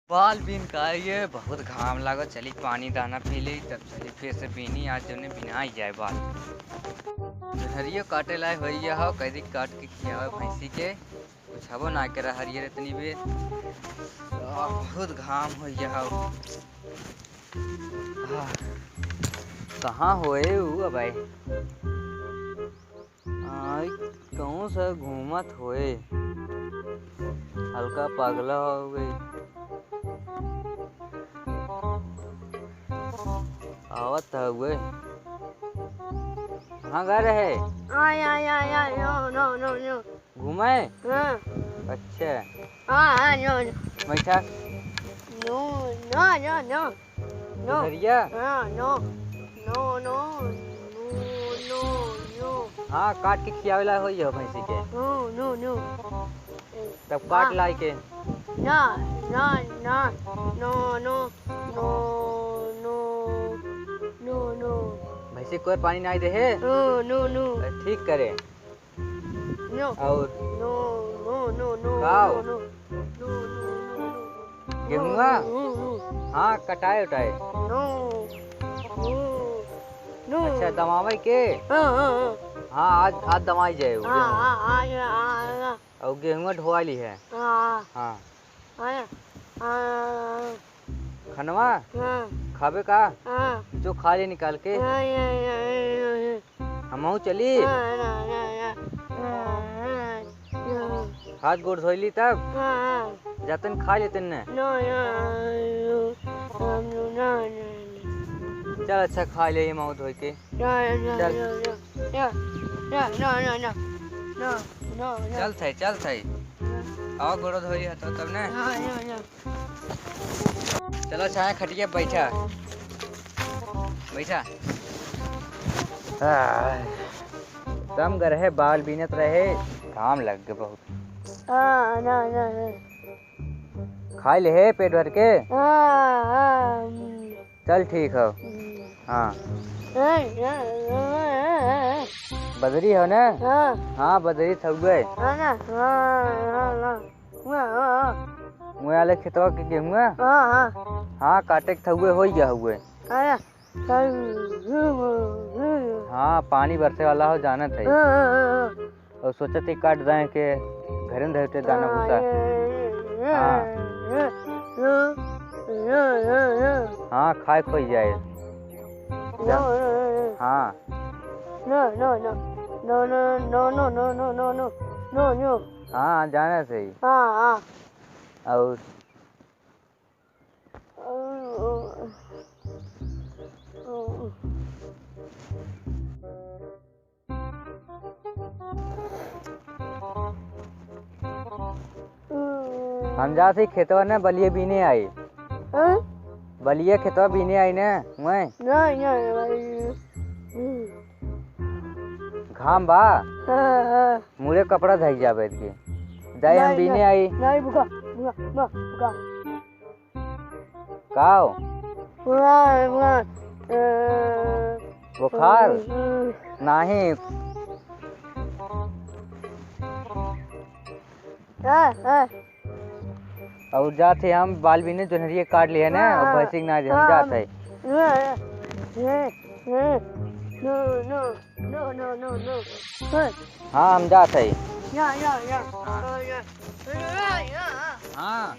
बाल बीन का ये बहुत घाम लागो, चली पानी दाना पी ली तब चली फिर से बीनी। आज जौने बिना ही जाए बाल हरियो काटे लाए हो हो कैदी काट के खियावे भैंसी के कुछ हबो ना करे हरियर इतनी बेर बहुत घाम हो हो। कहाँ होए ऊ भाई आई कहूँ से घूमत होए हल्का पागला हो गई। आवत हुए कहाँ गए रहे? घूमे? अच्छा बैठा हरिया हाँ काट के खियावेला हो भैंसी के तब काट लाई के भैंसी कोई पानी नहीं दे है ठीक करे और गेहुआ हाँ कटाए उठाए अच्छा दमावे के हाँ आज दमाई जाए और गेहुआ ढोआ ली है हाँ खनवा खाबे का जो खा ले निकाल के हम चली हाथ गोड़ धोली तब जातन खा लेते न चल अच्छा खा ले माऊ धो के चल थे आओ गोड़ धोई तो तब ने चलो चाहे खटिया बैठा दम गर है बाल बीनत रहे काम लग गए बहुत खा ले है पेट भर के चल ठीक हो हाँ बदरी हो ना हाँ बदरी थक गए मुँह खेतवा के गेहुआ हाँ काटे के थुए हो गया हुए हाँ पानी बरसे वाला हो जाना था और सोचा थी काट जाए के घर में रहते दाना भूसा हाँ खाए खोई जाए हाँ हाँ जाना सही और हम जा सी खेतवा ने बलिए बीने आई बलिए खेतवा बीने आई ने मैं घाम बा मुरे कपड़ा धक जा बैठ के जाए हम बीने आई काओ बुखार नहीं और जाते हम बाल बीने जोनहरिया काट लिया ना और भैंसी ना हम जाते हाँ हम जाते हाँ